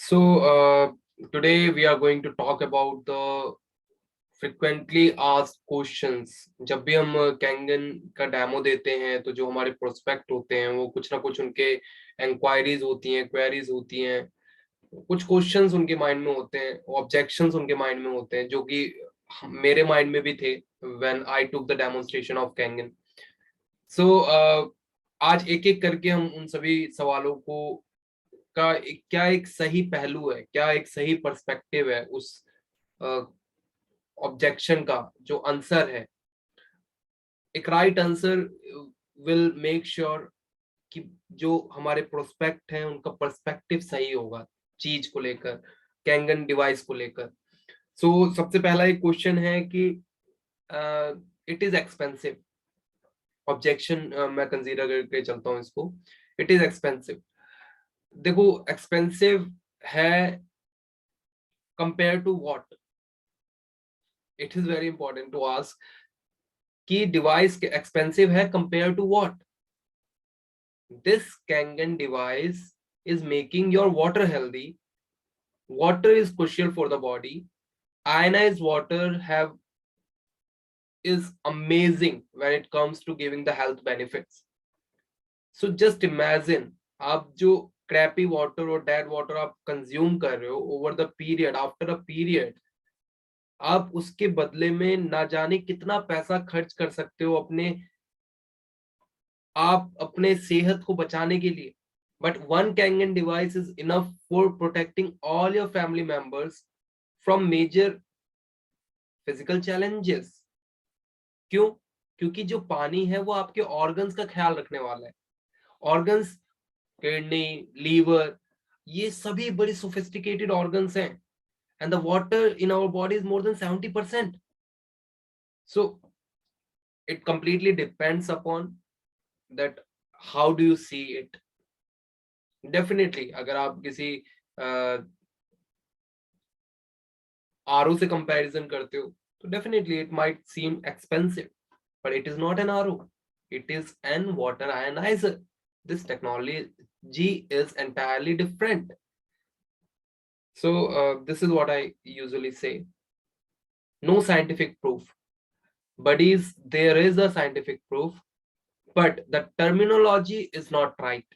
So today we are going to talk about the frequently asked questions. जब भी हम Kangen का demo देते हैं तो जो हमारे प्रोस्पेक्ट होते हैं वो कुछ ना कुछ उनके इंक्वायरीज होती हैं, क्वेरीज होती हैं, कुछ क्वेश्चंस उनके माइंड में होते हैं, ऑब्जेक्शंस उनके माइंड में होते हैं, जो कि मेरे माइंड में भी थे when I took the demonstration of Kangen. So आज एक एक करके हम उन सभी सवालों को क्या एक सही पहलू है, क्या एक सही पर्सपेक्टिव है उस ऑब्जेक्शन का, जो आंसर है, एक right answer will make sure कि जो हमारे प्रोस्पेक्ट हैं उनका पर्सपेक्टिव सही होगा चीज को लेकर, कैंगन डिवाइस को लेकर. सो सबसे पहला एक क्वेश्चन है कि इट इज एक्सपेंसिव. ऑब्जेक्शन मैं कंसीडर करके चलता हूँ इसको. It is expensive. देखो, एक्सपेंसिव है compare to what. It is very important to ask कि डिवाइस एक्सपेंसिव है compare to what. This Kangen device is making your water healthy. Water is crucial for the body. Ionized water is amazing when it comes to giving the health benefits. So just imagine, आप जो crappy water और dead water आप consume कर रहे हो over the period, after a period, आप उसके बदले में ना जाने कितना पैसा खर्च कर सकते हो अपने सेहत को बचाने के लिए. But one Kangen device is enough for protecting all your family members from major physical challenges. क्यों? क्योंकि जो पानी है वो आपके ऑर्गन्स का ख्याल रखने वाला है. ऑर्गन्स, किडनी, लीवर, ये सभी बड़ी सोफिस्टिकेटेड ऑर्गन्स हैं. And the water in our body is more than 70%. So it completely depends upon that how do you see it. Definitely अगर आप किसी आरओ से कंपैरिजन करते हो तो definitely it might seem expensive, but it is not an RO. It is an water ionizer. This technology is entirely different. So this is what I usually say. No scientific proof. Buddies, there is a scientific proof, but the terminology is not right.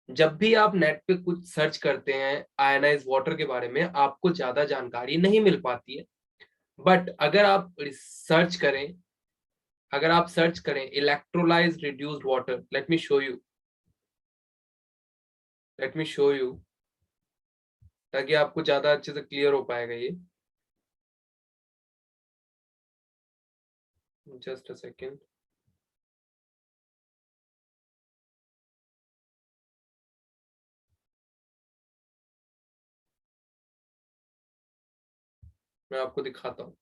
जब भी आप net पे कुछ search करते हैं ionise water के बारे में, आपको ज्यादा जानकारी नहीं मिल पाती है. बट अगर आप सर्च करें electrolysed reduced water, late me show you ताकि आपको ज्यादा अच्छे से क्लियर हो पाएगा ये. Just a second. मैं आपको दिखाता हूँ.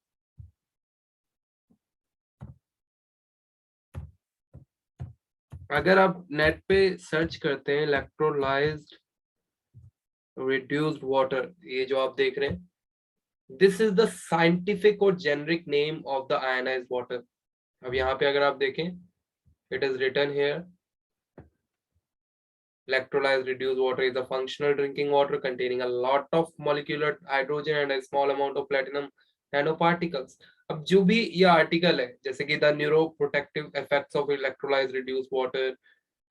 अगर आप नेट पे सर्च करते हैं इलेक्ट्रोलाइज्ड रिड्यूस्ड वाटर, ये जो आप देख रहे हैं, दिस इज द साइंटिफिक और generic name of the ionized water. अब यहाँ पे अगर आप देखें, it is written here, electrolyzed reduced water is a functional drinking water containing a lot of molecular hydrogen and a small amount of platinum nanoparticles. अब जो भी ये आर्टिकल है, जैसे कि the neuroprotective effects of electrolyzed reduced water,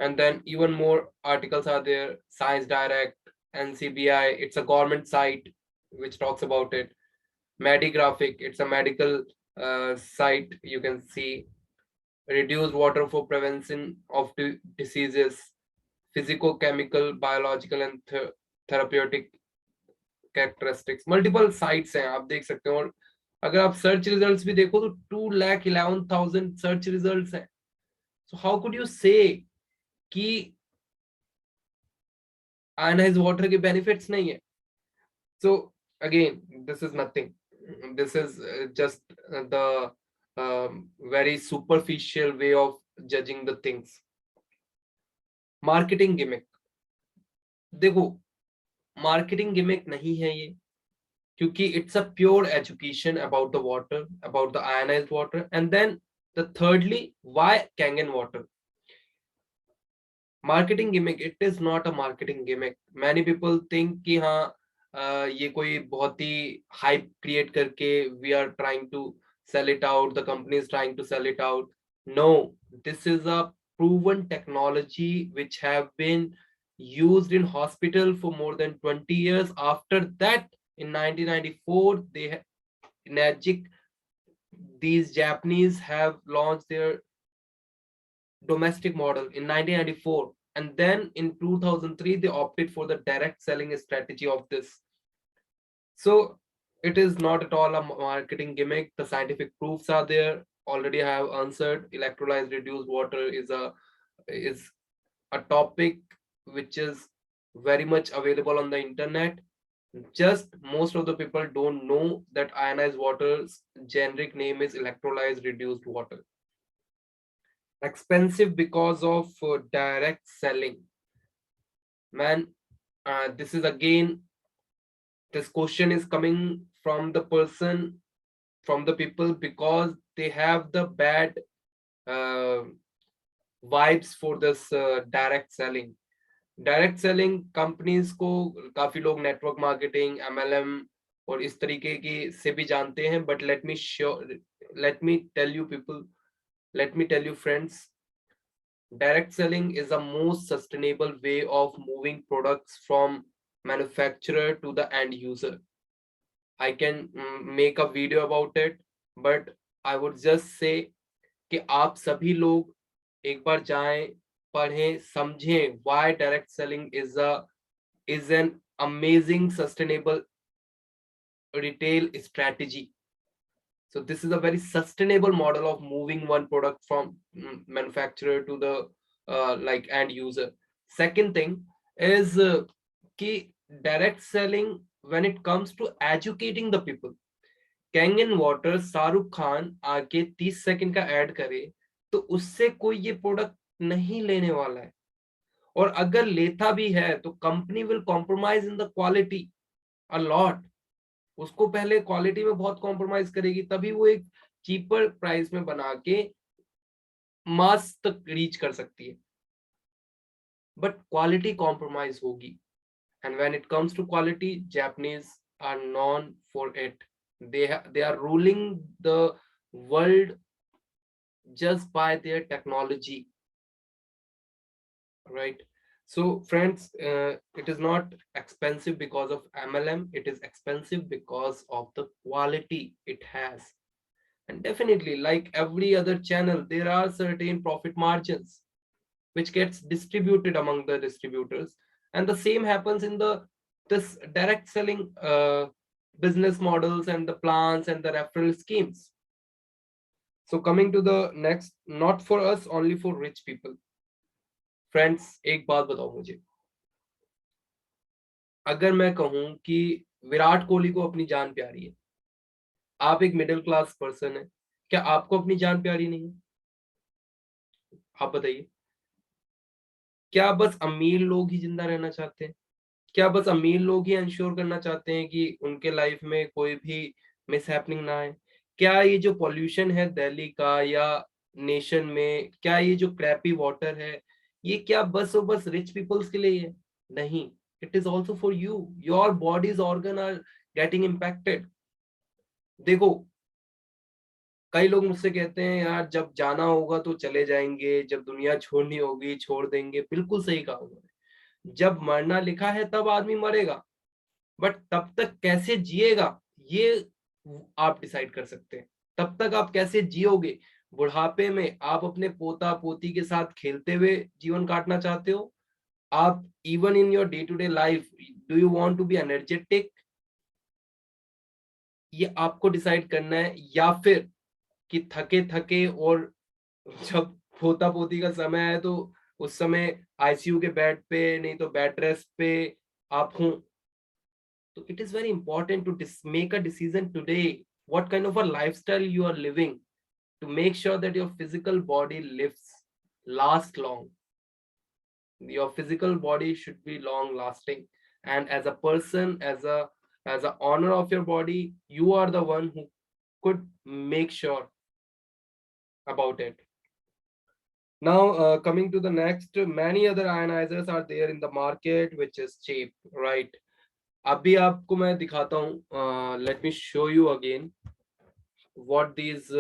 and then even more articles are there. Science Direct, NCBI, it's a government site which talks about it. Medigraphic, it's a medical site. You can see reduced water for prevention of diseases, physicochemical, biological and therapeutic characteristics. Multiple sites हैं, आप देख सकते हो. और अगर आप search results भी देखो तो 2,11,000 सर्च रिजल्ट्स हैं. सो हाउ कुड यू से कि आयनाइज्ड वाटर के बेनिफिट्स नहीं है? So again, this is nothing. This is just the very superficial way of judging the things. Marketing gimmick. देखो, मार्केटिंग गिमिक नहीं है ये, क्योंकि it's a pure education about the water, about the ionized water. And then the thirdly, why Kangen water? Marketing gimmick, it is not a marketing gimmick. Many people think कि हाँ ये कोई बहुत ही हाइप क्रिएट करके we are trying to sell it out, the company is trying to sell it out. No, this is a proven technology which have been used in hospital for more than 20 years. After that, in 1994 Energic, these Japanese have launched their domestic model in 1994, and then in 2003 they opted for the direct selling strategy of this. So it is not at all a marketing gimmick. The scientific proofs are there. Already I have answered. Electrolyzed reduced water is a topic which is very much available on the internet. Just most of the people don't know that ionized water's generic name is electrolyzed reduced water. Expensive because of direct selling. Man, this is again, this question is coming from the person, from the people, because they have the bad uh, vibes for this direct selling. Direct selling companies को काफी लोग network marketing, MLM और इस तरीके की से भी जानते हैं, but let me tell you people, let me tell you friends, direct selling is a most sustainable way of moving products from manufacturer to the end user. I can make a video about it, but I would just say कि आप सभी लोग एक बार जाएं, पढ़ें, समझें why direct selling is an amazing sustainable retail strategy. So this is a very sustainable model of moving one product from manufacturer to the like end user. Second thing is कि direct selling when it comes to educating the people. Kangen water Shahrukh Khan आके 30 second का add करे तो उससे कोई ये product नहीं लेने वाला है, और अगर लेता भी है तो company will compromise in the quality a lot. उसको पहले क्वालिटी में बहुत कॉम्प्रोमाइज करेगी, तभी वो एक चीपर प्राइस में बना के मास तक रीच कर सकती है, बट क्वालिटी कॉम्प्रोमाइज होगी. And when it comes to quality, Japanese are known for it. They are ruling the world just by their technology, right? So friends, it is not expensive because of MLM, it is expensive because of the quality it has. And definitely, like every other channel, there are certain profit margins which gets distributed among the distributors, and the same happens in the this direct selling business models and the plans and the referral schemes. So coming to the next, not for us, only for rich people. Friends, एक बात बताओ मुझे, अगर मैं कहूं कि विराट कोहली को अपनी जान प्यारी है, आप एक मिडिल क्लास पर्सन है, क्या आपको अपनी जान प्यारी नहीं है? आप बताइए. क्या बस अमीर लोग ही जिंदा रहना चाहते हैं? क्या बस अमीर लोग ही इंश्योर करना चाहते हैं कि उनके लाइफ में कोई भी मिसहैपनिंग ना आए? क्या ये जो पॉल्यूशन है दिल्ली का या नेशन में, क्या ये जो क्रैपी वाटर है, ये क्या बस और बस रिच पीपल्स के लिए है? नहीं, it is also for you. Your bodies organ are getting impacted. देखो, कई लोग मुझसे कहते हैं यार जब जाना होगा तो चले जाएंगे, जब दुनिया छोड़नी होगी छोड़ देंगे. बिल्कुल सही कहा उन्होंने. जब मरना लिखा है तब आदमी मरेगा, बट तब तक कैसे जिएगा ये आप डिसाइड कर सकते हैं. तब तक आप कैसे जियोगे? बुढ़ापे में आप अपने पोता पोती के साथ खेलते हुए जीवन काटना चाहते हो? आप even in your day to day life, do you want to be energetic? ये आपको डिसाइड करना है. या फिर कि थके थके और जब पोता पोती का समय है तो उस समय आईसीयू के बेड पे, नहीं तो बेड रेस्ट पे आप हों. So it is very important to make a decision today what kind of a lifestyle you are living, to make sure that your physical body lives last long. Your physical body should be long lasting, and as a person, as a owner of your body, you are the one who could make sure about it. Now coming to the next, many other ionizers are there in the market which is cheap, right? अभी आपको मैं दिखाता हूँ, let me show you again what these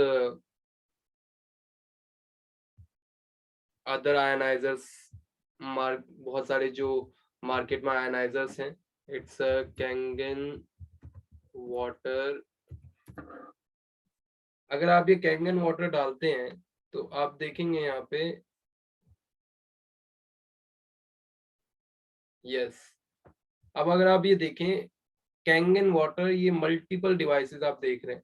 other ionizers बहुत सारे जो market में ionizers हैं. It's Kangen water. अगर आप ये कैंगन वाटर डालते हैं तो आप देखेंगे यहाँ पे, यस. अब अगर आप ये देखें कैंगन वाटर, ये मल्टीपल डिवाइसेस आप देख रहे हैं.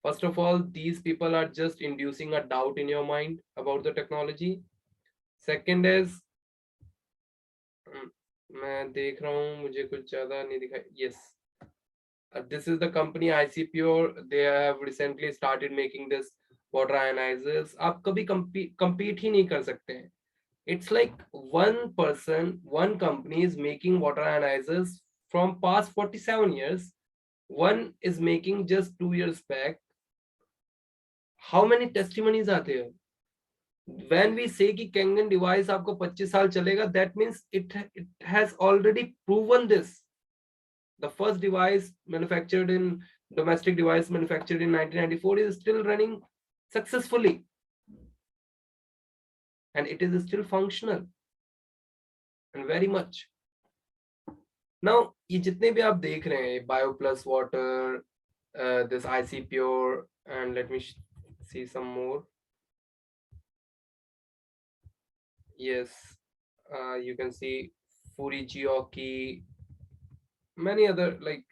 First of all, these people are just inducing a doubt in your mind about the technology. Second is, मैं देख रहा हूँ मुझे कुछ ज्यादा नहीं दिखाई. Yes, this is the company IC Pure. They have recently started making this water ionizers. आप कभी compete ही नहीं कर सकते हैं. It's like one person, one company is making water ionizers from past 47 years. One is making just 2 years back. How many testimonies are there? When we say कि Kangen device आपको 25 साल चलेगा, that means it has already proven this. The first device manufactured in domestic device manufactured in 1994 is still running successfully, and it is still functional and very much. Now ये जितने भी आप देख रहे हैं, Bio Plus Water, this IC Pure, and let me see some more. Yes, you can see Furigioki, many other like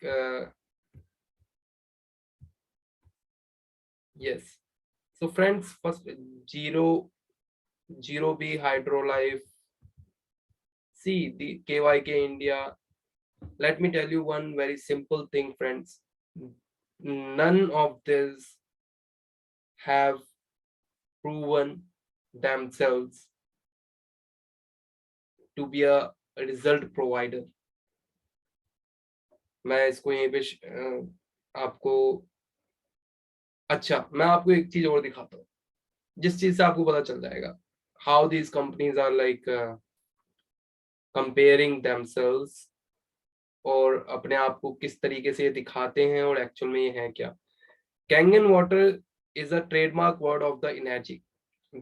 yes. So friends, first Zero B Hydrolife, see the KYK India. Let me tell you one very simple thing, friends. None of this have proven themselves to be a result provider. मैं इसको यहीं पे आपको, अच्छा मैं आपको एक चीज और दिखाता हूँ जिस चीज से आपको पता चल जाएगा how these companies are like comparing themselves, और अपने आप को किस तरीके से ये दिखाते हैं और एक्चुअल में ये है क्या. Kangen water is a trademark word of the Energic.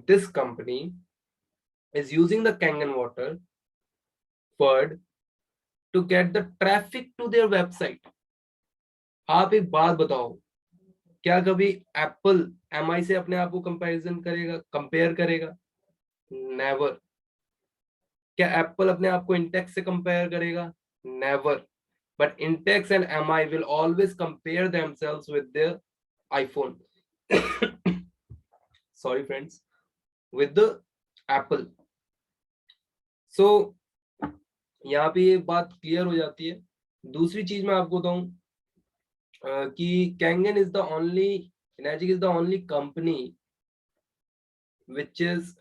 This company is using the Kangen water word to get the traffic to their website. आप एक बात बताओ, क्या कभी एप्पल एमआई से अपने आप को कंपेयर करेगा? नेवर. क्या एप्पल अपने आप को इंटेक्स से कंपेयर करेगा? Never. But Intex and MI will always compare themselves with their iPhone. Sorry friends, with the Apple. So यहाँ पे ये बात क्लियर हो जाती है. दूसरी चीज मैं आपको बताऊं कि Kangen is the only, Energic is the only company which is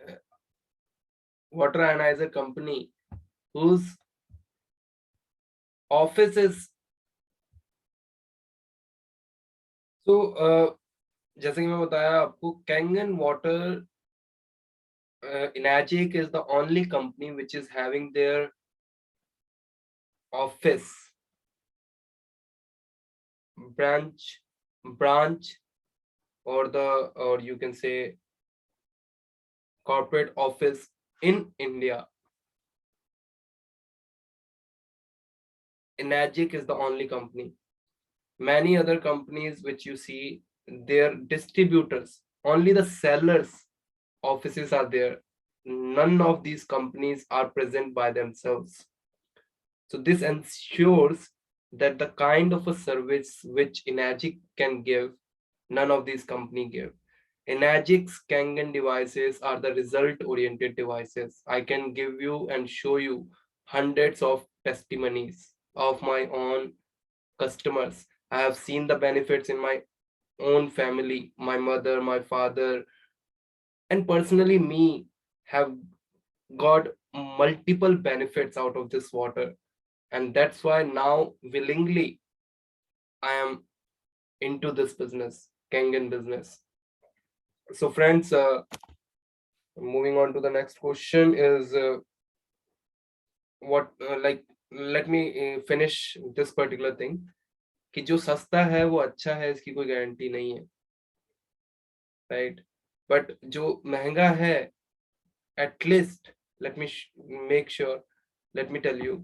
water ionizer company whose office is so जैसे कि मैं बताया आपको, Kangen water Energic is the only company which is having their office branch or you can say corporate office in India. Energic is the only company. Many other companies which you see, their distributors, only the sellers offices are there. None of these companies are present by themselves. So this ensures that the kind of a service which Energic can give, none of these companies give. Energic's Kangen devices are the result-oriented devices. I can give you and show you hundreds of testimonies of my own customers. I have seen the benefits in my own family, my mother, my father, and personally me have got multiple benefits out of this water. And that's why now willingly I am into this business, Kangen business. So friends, moving on to the next question is what like let me finish this particular thing कि जो सस्ता है वो अच्छा है, इसकी कोई guarantee नहीं है, राइट? बट जो महंगा है, at least let me make sure, let me tell you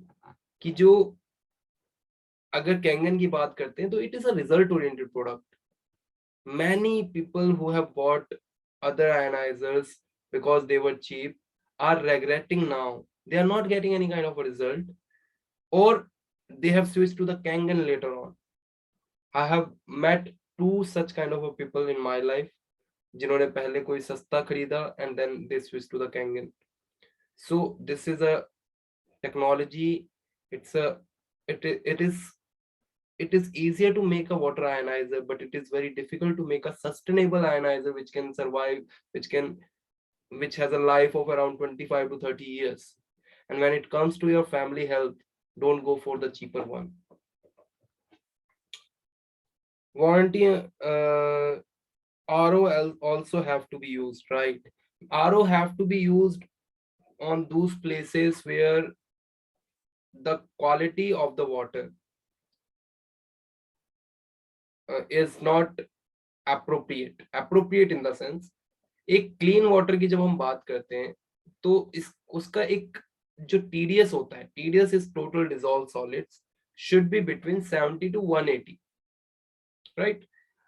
कि जो, अगर कैंगन की बात करते हैं तो it is a result oriented product. Many people who have bought other ionizers because they were cheap are regretting now. They are not getting any kind of a result, or they have switched to the Kangen later on. I have met two such kind of a people in my life जिन्होंने पहले कोई सस्ता खरीदा and then they switched to the Kangen. So this is a technology. It's a it is it is easier to make a water ionizer, but it is very difficult to make a sustainable ionizer which can survive, which has a life of around 25 to 30 years. And when it comes to your family health, don't go for the cheaper one. Warranty, RO also have to be used, right? RO have to be used on those places where the quality of the water is not appropriate in the sense, एक clean water की जब हम बात करते हैं तो इस उसका एक जो टीडीएस होता है, TDS is total dissolve solids, should be between 70 to 180, right?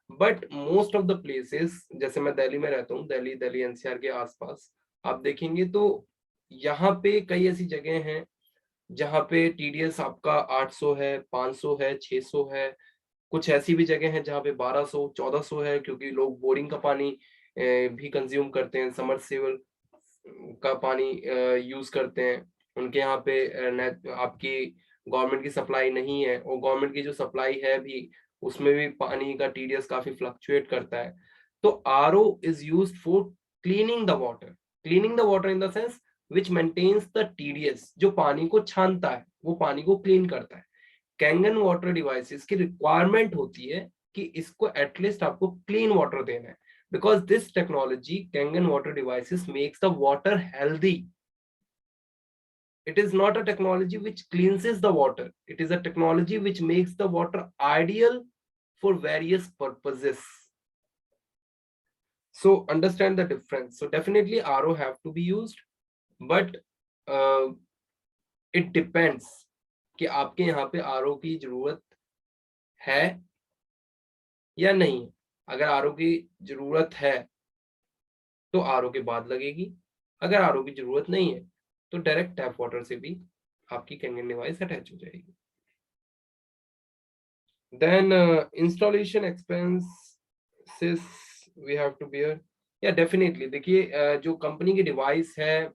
But most of the places, जैसे मैं दिल्ली में रहता हूँ, दिल्ली एनसीआर के आसपास आप देखेंगे तो यहाँ पे कई ऐसी जगह हैं जहाँ पे टीडीएस आपका 800 है, 500 है, 600 है. कुछ ऐसी भी जगह हैं जहाँ पे 1200 1400 है, क्योंकि लोग बोरिंग का पानी भी कंज्यूम करते हैं, समरसेबल का पानी यूज करते हैं. उनके यहाँ पे आपकी गवर्नमेंट की सप्लाई नहीं है, और गवर्नमेंट की जो सप्लाई है भी उसमें भी पानी का टीडीएस काफी फ्लक्चुएट करता है. तो RO is used for cleaning the water, cleaning the water in the sense which maintains the TDS, जो पानी को छानता है, वो पानी को क्लीन करता है. कैंगन वाटर डिवाइसेस की रिक्वायरमेंट होती है कि इसको एटलीस्ट आपको क्लीन वाटर देना है, because this technology, Kangen water devices, makes the water healthy. It is not a technology which cleanses the water, it is a technology which makes the water ideal for various purposes. So understand the difference. So definitely RO have to be used, but uh, it depends कि आपके यहाँ पे RO की जरूरत है या नहीं. अगर RO की जरूरत है तो आरओ के बाद लगेगी, अगर आरओ की जरूरत नहीं है तो डायरेक्ट टैप वाटर से भी आपकी कैंगन डिवाइस अटैच हो जाएगी. Then installation expenses we have to bear. या डेफिनेटली देखिए, जो कंपनी की डिवाइस है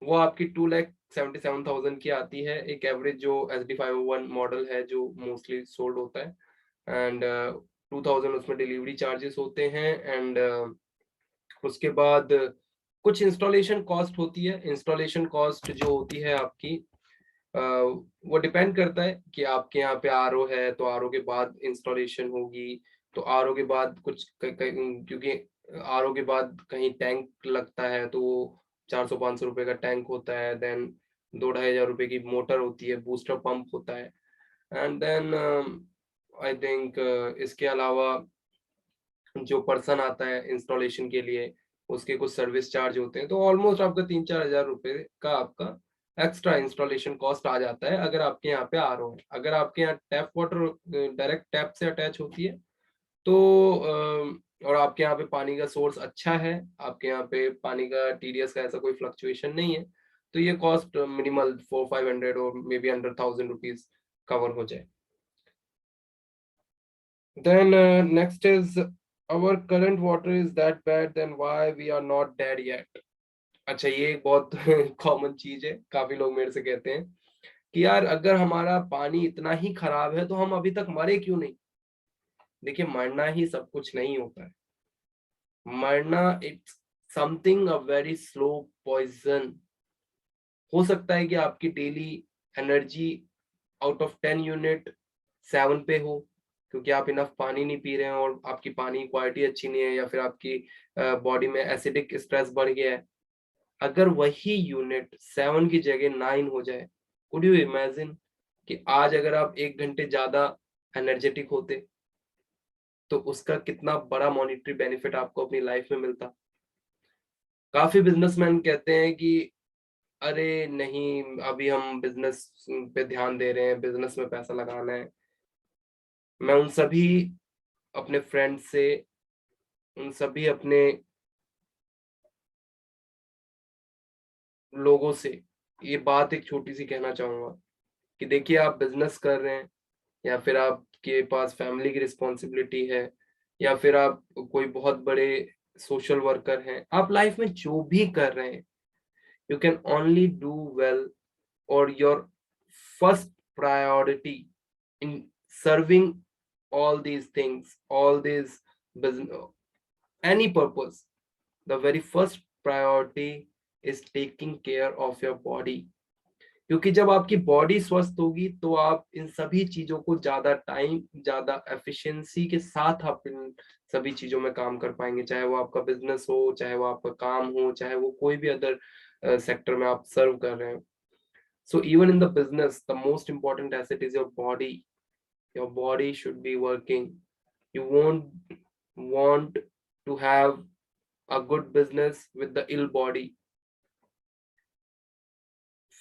वो आपकी 2,77,000 की आती है. एक एवरेज जो SD501 मॉडल है जो मोस्टली सोल्ड होता है, एंड 2000 उसमें डिलीवरी चार्जेस होते हैं. एंड उसके बाद कुछ इंस्टॉलेशन कॉस्ट होती है. इंस्टॉलेशन कॉस्ट जो होती है आपकी, वो डिपेंड करता है कि आपके यहाँ पे आरओ है तो आरओ के बाद इंस्टॉलेशन होगी, तो आरओ के बाद कुछ क्योंकि आरओ के बाद कहीं टैंक लगता है तो 400-500 रुपए का टैंक होता है. देन 2-2,500 रुपए की मोटर होती है, बूस्टर पंप होता है. एंड देन आई थिंक इसके अलावा जो पर्सन आता है इंस्टॉलेशन के लिए उसके कुछ सर्विस चार्ज होते हैं, तो ऑलमोस्ट आपका 3-4 हजार रुपए का आपका एक्स्ट्रा इंस्टॉलेशन कॉस्ट आ जाता है अगर आपके यहाँ पे आरओ है. अगर आपके यहाँ टैप वाटर डायरेक्ट टैप से अटैच होती है तो और आपके यहाँ पे पानी का सोर्स अच्छा है, आपके यहाँ पे पानी का टीडीएस का ऐसा कोई फ्लक्चुएशन नहीं है, तो ये कॉस्ट मिनिमल 400-500 और may be under 1000 rupees cover हो जाए. Then next is, our current water is that bad, then why we are not dead yet? अच्छा, ये एक बहुत कॉमन चीज है, काफी लोग मेरे से कहते हैं कि यार अगर हमारा पानी इतना ही खराब है तो हम अभी तक मरे क्यों नहीं. देखिए, मरना ही सब कुछ नहीं होता है. मरना it's something a very slow poison. हो सकता है कि आपकी daily energy out of 10 unit 7 पे हो, क्योंकि आप इनफ पानी नहीं पी रहे हैं और आपकी पानी की क्वालिटी अच्छी नहीं है, या फिर आपकी बॉडी में एसिडिक स्ट्रेस बढ़ गया है. अगर वही यूनिट 7 की जगह 9 हो जाए कुड यू इमेजिन कि आज अगर आप 1 घंटे ज्यादा एनर्जेटिक होते तो उसका कितना बड़ा मॉनेटरी बेनिफिट आपको अपनी लाइफ में मिलता। काफी बिजनेसमैन कहते हैं कि अरे नहीं, अभी हम बिजनेस पे ध्यान दे रहे हैं, बिजनेस में पैसा लगाना है। मैं उन सभी अपने फ्रेंड से, उन सभी अपने लोगों से ये बात एक छोटी सी कहना चाहूंगा कि देखिए, आप बिजनेस कर रहे हैं या फिर आपके पास फैमिली की रिस्पॉन्सिबिलिटी है या फिर आप कोई बहुत बड़े सोशल वर्कर हैं, आप लाइफ में जो भी कर रहे हैं, you can only do well, or your first priority in serving all these things, all these business, any purpose, the very first priority is taking care of your body। क्योंकि जब आपकी बॉडी स्वस्थ होगी तो आप इन सभी चीजों को ज्यादा टाइम, ज्यादा एफिशिएंसी के साथ आप इन सभी चीजों में काम कर पाएंगे, चाहे वो आपका बिजनेस हो, चाहे वो आपका काम हो, चाहे वो कोई भी अदर सेक्टर में आप सर्व कर रहे हैं। So even in the business the most important asset is your body. Your body should be working. You won't want to have a good business with the ill body.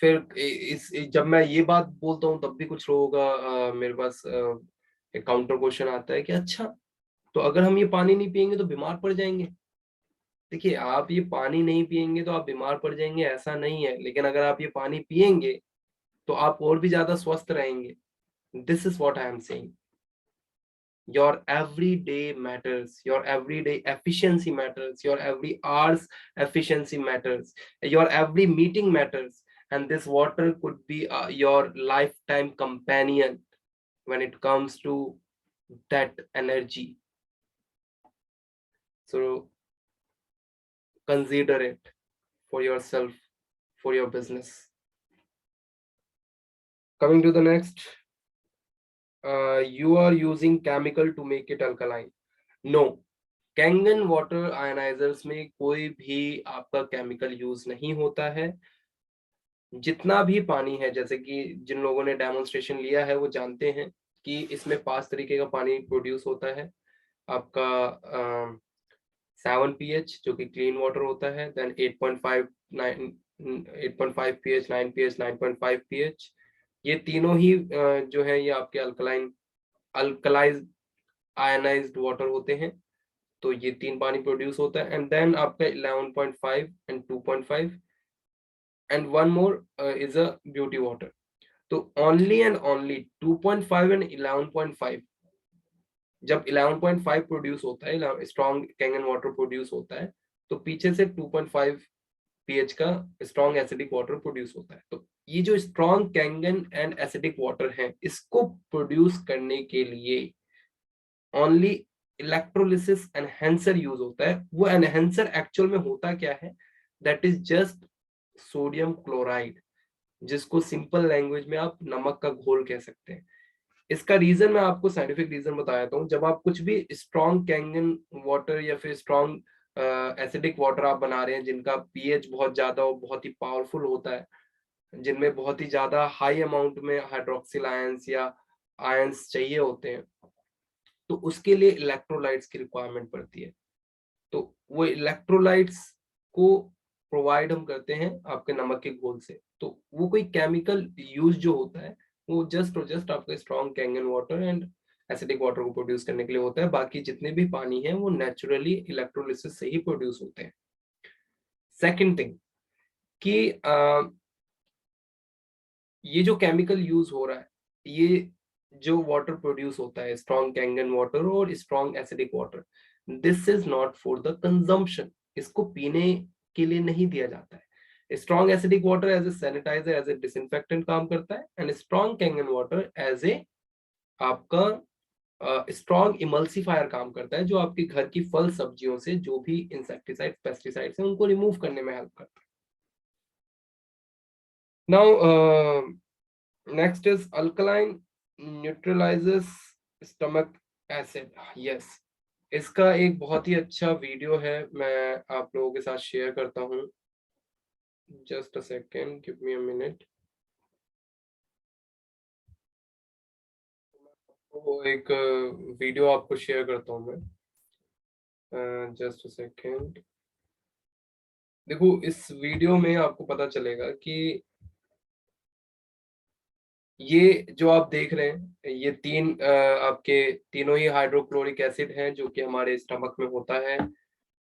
फिर जब मैं ये बात बोलता हूँ तब भी कुछ लोगों का मेरे पास एक काउंटर क्वेश्चन आता है कि अच्छा, तो अगर हम ये पानी नहीं पियेंगे तो बीमार पड़ जाएंगे। देखिए, आप ये पानी नहीं पियेंगे तो आप बीमार पड़ जाएंगे ऐसा नहीं है, लेकिन अगर आप ये पानी पियेंगे तो आप और भी ज्यादा स्वस्थ रहेंगे। This is what I am saying. Your everyday matters, your everyday efficiency matters, your every hour's efficiency matters, your every meeting matters, and this water could be your lifetime companion when it comes to that energy. So consider it for yourself, for your business. Coming to the next, you are using chemical to make it alkaline. No, Kangen water ionizers में कोई भी आपका chemical use नहीं होता है। जितना भी पानी है, जैसे कि जिन लोगों ने डेमोन्स्ट्रेशन लिया है वो जानते हैं कि इसमें 5 तरीके का पानी प्रोड्यूस होता है। आपका 7 pH जो कि क्लीन वाटर होता है, देन 8.5 8.5 pH, 9 pH, 9.5 pH। ये तीनों ही जो है ये आपके अल्कलाइज आयनाइज्ड वाटर होते हैं। तो ये 3 पानी प्रोड्यूस होता है, एंड देन आपका 11.5 and 2.5 and one more is a beauty water. तो ओनली एंड ओनली 2.5 एंड 11.5, जब 11.5 प्रोड्यूस होता है, स्ट्रॉन्ग कैंगन वाटर प्रोड्यूस होता है, तो पीछे से 2.5 pH का स्ट्रॉन्ग एसिडिक वाटर प्रोड्यूस होता है। तो ये जो strong Kangen and acidic water है, इसको प्रोड्यूस करने के लिए ओनली इलेक्ट्रोलिसिस एनहेंसर यूज होता है। वो एनहेंसर एक्चुअल में होता क्या है, that is just sodium chloride, जिसको सिंपल लैंग्वेज में आप नमक का घोल कह सकते हैं। इसका रीजन मैं आपको साइंटिफिक रीजन बताता हूँ। जब आप कुछ भी स्ट्रॉन्ग कैंगन वाटर या फिर स्ट्रॉन्ग एसिडिक वाटर आप बना रहे हैं जिनका पीएच बहुत ज्यादा और बहुत ही पावरफुल होता है, जिनमें बहुत ही ज्यादा हाई अमाउंट में हाइड्रोक्सिल आयंस या आयंस चाहिए होते हैं, तो उसके लिए इलेक्ट्रोलाइट्स की रिक्वायरमेंट पड़ती है। तो वो इलेक्ट्रोलाइट्स को प्रोवाइड हम करते हैं आपके नमक के घोल से। तो वो कोई केमिकल यूज जो होता है वो जस्ट और जस्ट आपका strong Kangen water and acidic water को प्रोड्यूस करने के लिए होता है। बाकी जितने भी पानी है वो नेचुरली इलेक्ट्रोलिसिस से ही प्रोड्यूस होते हैं। सेकंड थिंग कि ये जो केमिकल यूज हो रहा है, ये जो वाटर प्रोड्यूस होता है, स्ट्रॉन्ग कैंगन वाटर और strong acidic water, this is not for the consumption. इसको पीने के लिए नहीं दिया जाता है। Strong acidic water as a sanitizer, as a disinfectant काम करता है, and strong Kangen water as a आपका स्ट्रॉन्ग इमल्सिफायर काम करता है, जो आपके घर की फल सब्जियों से जो भी इंसेक्टिसाइड पेस्टिसाइड्स हैं उनको रिमूव करने में हेल्प करता है। Now next is alkaline neutralizes stomach acid। yes, इसका एक बहुत ही अच्छा वीडियो है, मैं आप लोगों के साथ शेयर करता हूँ। Just a second, give me a minute. तो एक वीडियो आपको शेयर करता हूँ मैं, जस्ट अ सेकेंड। देखो इस वीडियो में आपको पता चलेगा कि ये जो आप देख रहे हैं ये तीन आपके तीनों ही हाइड्रोक्लोरिक एसिड हैं जो कि हमारे स्टमक में होता है।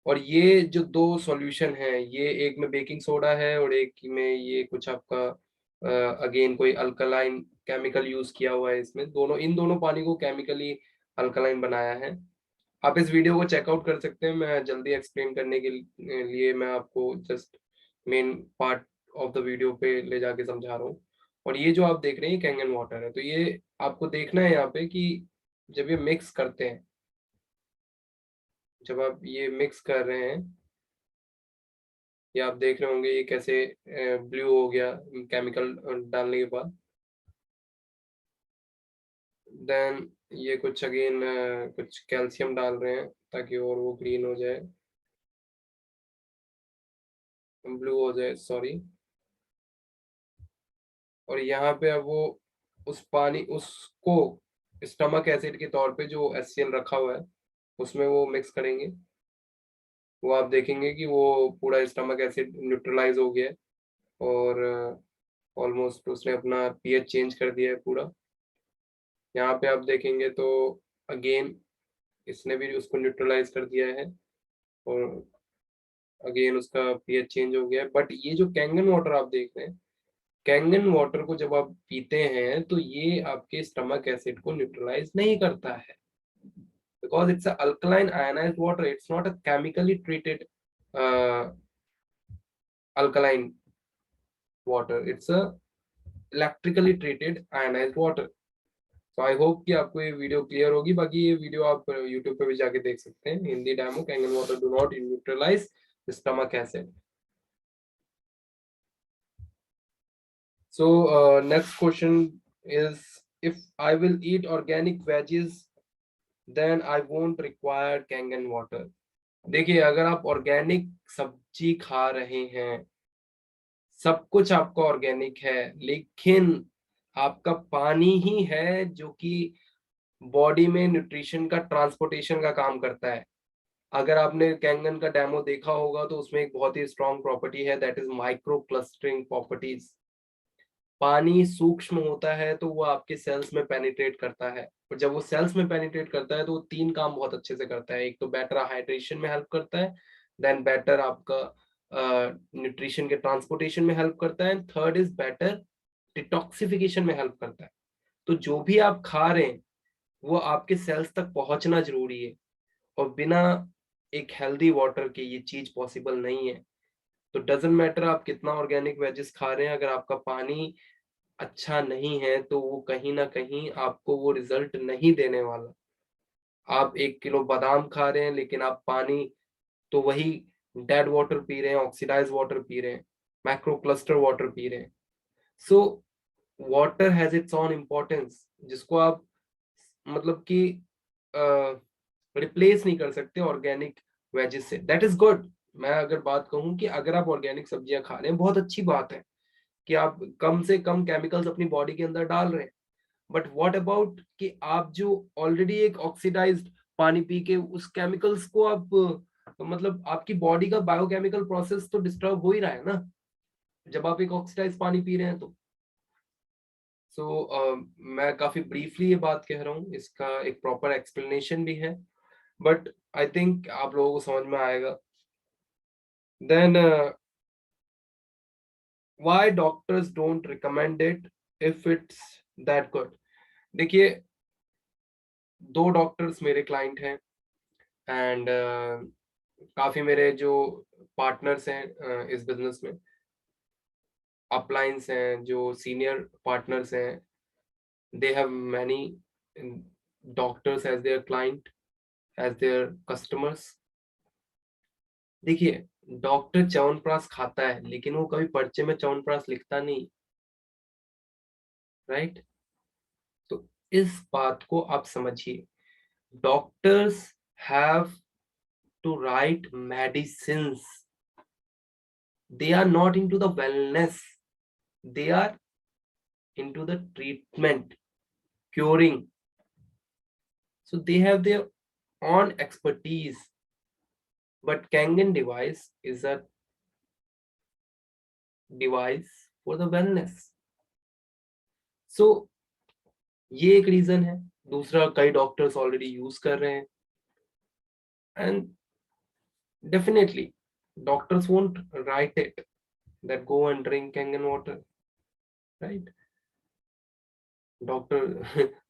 और ये जो दो सॉल्यूशन हैं, ये एक में बेकिंग सोडा है और एक में ये कुछ आपका अगेन कोई अल्कलाइन केमिकल यूज किया हुआ है इसमें। दोनों इन दोनों पानी को केमिकली अल्कलाइन बनाया है। आप इस वीडियो को चेकआउट कर सकते हैं। मैं जल्दी एक्सप्लेन करने के लिए मैं आपको just main part of the video पे ले जाके समझा रहा हूँ। और ये जो आप देख रहे हैं कैंगन वाटर है। तो ये आपको देखना है यहाँ पे कि जब ये मिक्स करते हैं, जब आप ये मिक्स कर रहे हैं, ये आप देख रहे होंगे ये कैसे ब्लू हो गया केमिकल डालने के बाद। देन ये कुछ अगेन कुछ कैल्शियम डाल रहे हैं ताकि और वो ग्रीन हो जाए, ब्लू हो जाए सॉरी। और यहाँ पे अब वो उस पानी उसको स्टमक एसिड के तौर पे जो HCl रखा हुआ है उसमें वो मिक्स करेंगे। वो आप देखेंगे कि वो पूरा स्टमक एसिड न्यूट्रलाइज हो गया है और ऑलमोस्ट उसने अपना पीएच चेंज कर दिया है पूरा। यहाँ पे आप देखेंगे तो अगेन इसने भी उसको न्यूट्रलाइज कर दिया है और अगेन उसका पीएच चेंज हो गया है। बट ये जो कैंगन वाटर आप देख रहे हैं, कैंगन वाटर को जब आप पीते हैं तो ये आपके स्टमक एसिड को न्यूट्रलाइज नहीं करता है, because it's a alkaline ionized water. It's not a chemically treated uh, alkaline water. It's a electrically treated ionized water. तो आई होप कि आपको ये वीडियो क्लियर होगी। बाकी ये वीडियो आप यूट्यूब पे भी जाके देख सकते हैं, Hindi demo Kangen water do not neutralize stomach acid. So next question is, if I will eat organic veggies, then I won't require Kangen water. देखिए अगर आप ऑर्गेनिक सब्जी खा रहे हैं, सब कुछ आपका ऑर्गेनिक है, लेकिन आपका पानी ही है जो कि बॉडी में न्यूट्रिशन का ट्रांसपोर्टेशन का काम करता है। अगर आपने कैंगन का डेमो देखा होगा तो उसमें एक बहुत ही स्ट्रॉन्ग प्रॉपर्टी है, that is micro clustering properties. पानी सूक्ष्म होता है तो वो आपके सेल्स में पेनिट्रेट करता है, और जब वो सेल्स में पेनिट्रेट करता है तो वो तीन काम बहुत अच्छे से करता है। एक तो बेटर हाइड्रेशन में हेल्प करता है, देन बेटर आपका न्यूट्रिशन के ट्रांसपोर्टेशन में हेल्प करता है, थर्ड इज बेटर डिटॉक्सिफिकेशन में हेल्प करता है। तो जो भी आप खा रहे हैं वो आपके सेल्स तक पहुंचना जरूरी है, और बिना एक हेल्दी वाटर के ये चीज पॉसिबल नहीं है। तो डजेंट मैटर आप कितना ऑर्गेनिक वेजेस खा रहे हैं, अगर आपका पानी अच्छा नहीं है तो वो कहीं ना कहीं आपको वो रिजल्ट नहीं देने वाला। आप 1 किलो बादाम खा रहे हैं लेकिन आप पानी तो वही डेड वाटर पी रहे हैं, ऑक्सीडाइज वाटर पी रहे हैं, मैक्रो क्लस्टर वाटर पी रहे हैं। So water has its on importance, जिसको आप मतलब कि रिप्लेस नहीं कर सकते ऑर्गेनिक वेजेस से। That is good. मैं अगर बात कहूँ कि अगर आप ऑर्गेनिक सब्जियां खा रहे हैं बहुत अच्छी बात है कि आप कम से कम केमिकल्स अपनी बॉडी के अंदर डाल रहे हैं। बट व्हाट अबाउट कि आप जो ऑलरेडी एक ऑक्सीडाइज्ड पानी पी के उस केमिकल्स को आप मतलब आपकी बॉडी का बायोकेमिकल प्रोसेस तो डिस्टर्ब हो ही रहा है ना जब आप एक ऑक्सीडाइज्ड पानी पी रहे हैं तो। मैं काफी ब्रीफली ये बात कह रहा हूँ, इसका एक प्रॉपर एक्सप्लेनेशन भी है, बट आई थिंक आप लोगों को समझ में आएगा। Then why doctors don't recommend it if it's that good. देखिए दो डॉक्टर्स मेरे क्लाइंट हैं, एंड काफी मेरे जो पार्टनर्स हैं इस बिजनेस में, अपलाइंस हैं जो सीनियर पार्टनर्स हैं, they have many doctors as their client, as their customers. देखिए डॉक्टर च्यवनप्राश खाता है लेकिन वो कभी पर्चे में च्यवनप्राश लिखता नहीं, राइट? तो इस बात को आप समझिए। Doctors have to write medicines, they are not into the wellness, they are into the treatment, curing, So they have their own expertise, but Kangen device is a device for the wellness. So ये एक reason है. दूसरा, कई doctors already use कर रहे हैं, and definitely doctors won't write it that go and drink Kangen water, right? Doctor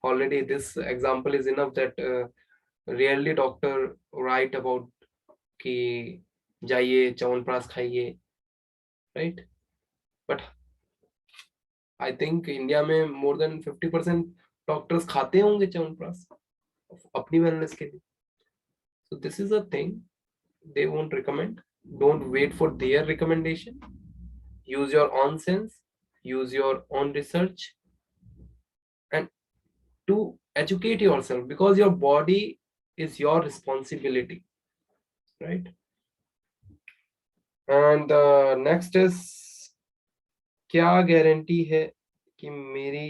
already this example is enough that rarely doctor write about कि जाइए च्यवनप्राश खाइए, right? But I think India में more than 50% doctors खाते होंगे च्यवनप्राश अपनी wellness के लिए. So this is a thing they won't recommend. Don't wait for their recommendation. Use your own sense, use your own research, and to educate yourself, because your body is your responsibility, right? And next is, क्या guarantee है कि मेरी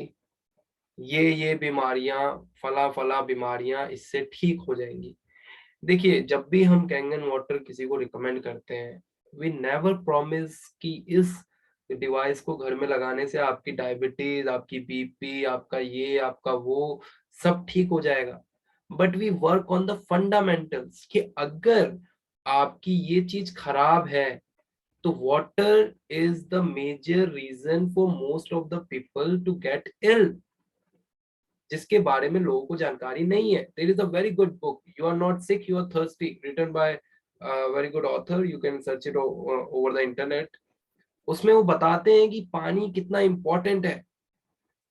ये बीमारियां, फला फला बीमारियां इससे ठीक हो जाएंगी. देखिए, जब भी हम कैंगन वाटर किसी को रिकमेंड करते हैं, वी नेवर प्रॉमिस कि इस डिवाइस को घर में लगाने से आपकी डायबिटीज, आपकी बीपी, आपका ये, आपका वो सब ठीक हो जाएगा. But we work on the fundamentals कि अगर आपकी ये चीज खराब है, तो water is the major reason for most of the people to get ill, जिसके बारे में लोगों को जानकारी नहीं है. There is a very good book, you are not sick you are thirsty, written by very good author, you can search it over the internet. उसमें वो बताते हैं कि पानी कितना इंपॉर्टेंट है.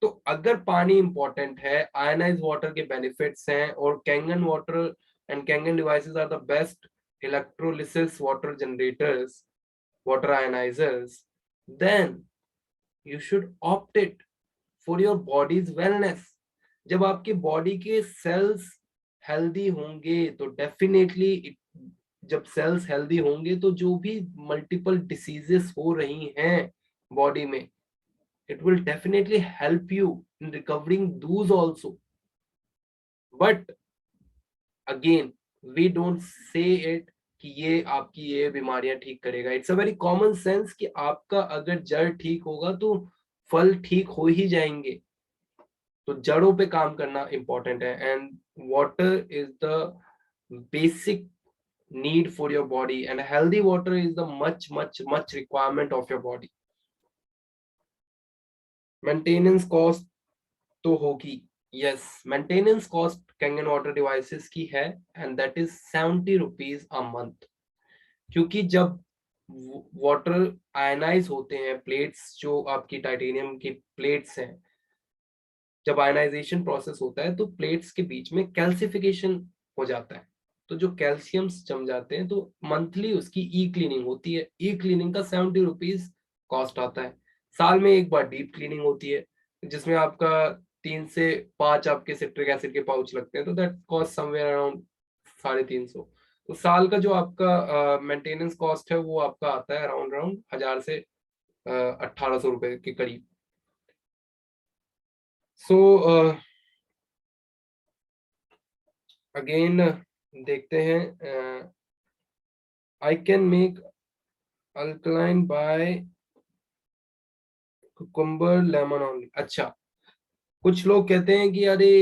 तो अगर पानी इंपॉर्टेंट है, आयनाइज वाटर के बेनिफिट्स हैं, और Kangen water and Kangen devices are the best electrolysis water generators, water ionizers, then you should opt it for your body's wellness. जब आपके बॉडी के सेल्स हेल्दी होंगे तो डेफिनेटली, जब सेल्स हेल्दी होंगे तो जो भी मल्टीपल डिसीजेस हो रही हैं बॉडी में, it will definitely help you in recovering those also. But again, we don't say it कि ये आपकी ये बीमारियां ठीक करेगा. It's a very common sense कि आपका अगर जड़ ठीक होगा तो फल ठीक हो ही जाएंगे. तो जड़ों पे काम करना इंपॉर्टेंट है, and water is the basic need for your body, and healthy water is the much requirement of your body. Maintenance cost तो होगी. Yes, maintenance cost Kangen water devices की है, and that is 70 rupees a month. क्योंकि जब water ionise होते हैं, plates जो आपकी टाइटेनियम की प्लेट्स हैं, जब आयनाइजेशन प्रोसेस होता है तो प्लेट्स के बीच में कैल्सिफिकेशन हो जाता है, तो जो कैल्शियम्स जम जाते हैं, तो मंथली उसकी ई क्लीनिंग होती है. ई क्लीनिंग का 70 रुपीज कॉस्ट आता है. साल में एक बार डीप क्लीनिंग होती है, जिसमें आपका 3 से 5 आपके सिट्रिक एसिड के पाउच लगते हैं, तो दैट कॉस्ट समवेयर अराउंड 350. तो साल का जो आपका मेंटेनेंस कॉस्ट है वो आपका आता है अराउंड 1000 से 1800 रुपए के करीब. सो अगेन देखते हैं, I can make alkaline by cucumber lemon only. अच्छा, कुछ लोग कहते हैं कि अरे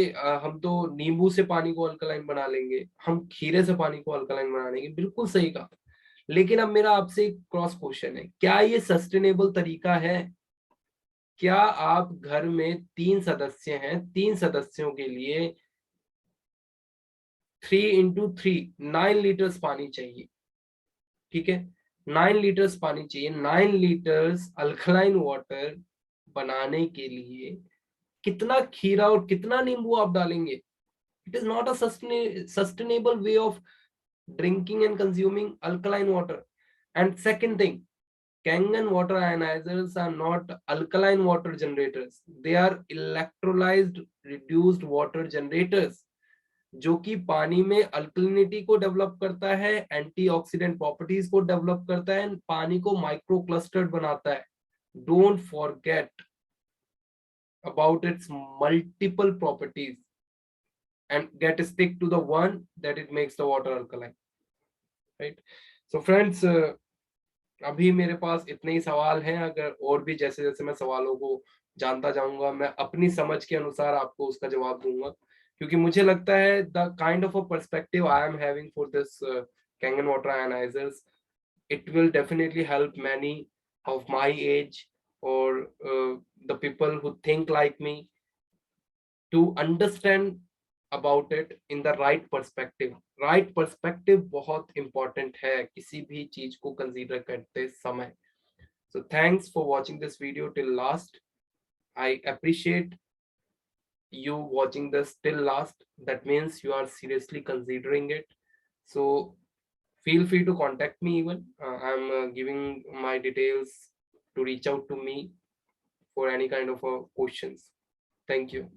हम तो नींबू से पानी को अल्कलाइन बना लेंगे, हम खीरे से पानी को अल्कलाइन बना लेंगे. बिल्कुल सही कहा, लेकिन अब मेरा आपसे एक क्रॉस क्वेश्चन है, क्या ये सस्टेनेबल तरीका है? क्या आप घर में 3 सदस्य हैं, 3 सदस्यों के लिए 3 into 3 9 लीटर्स पानी चाहिए, ठीक है? 9 लीटर्स पानी चाहिए. 9 लीटर्स अल्कलाइन वाटर बनाने के लिए कितना खीरा और कितना नींबू आप डालेंगे? It is not a sustainable way of drinking and consuming alkaline water. And second thing, Kangen water ionizers are not alkaline water generators. They are electrolyzed reduced water generators, जो कि पानी में अल्कलिनिटी को डेवलप करता है, antioxidant properties को develop करता है, पानी को माइक्रो क्लस्टर्ड बनाता है. Don't forget about its multiple properties. and get stick to the one that it makes the water alkaline, right? So friends, अभी मेरे पास इतने ही सवाल हैं, अगर और भी जैसे जैसे मैं सवालों को जानता जाऊंगा मैं अपनी समझ के अनुसार आपको उसका जवाब दूंगा, क्योंकि मुझे लगता है the kind of a perspective I am having for this Kangen water ionizers, it will definitely help many of my age or the people who think like me to understand about it in the right perspective. Right perspective बहुत important है किसी भी चीज को consider करते समय. So thanks for watching this video till last. I appreciate you watching this till last. That means you are seriously considering it. So feel free to contact me even. I'm giving my details to reach out to me for any kind of questions. Thank you.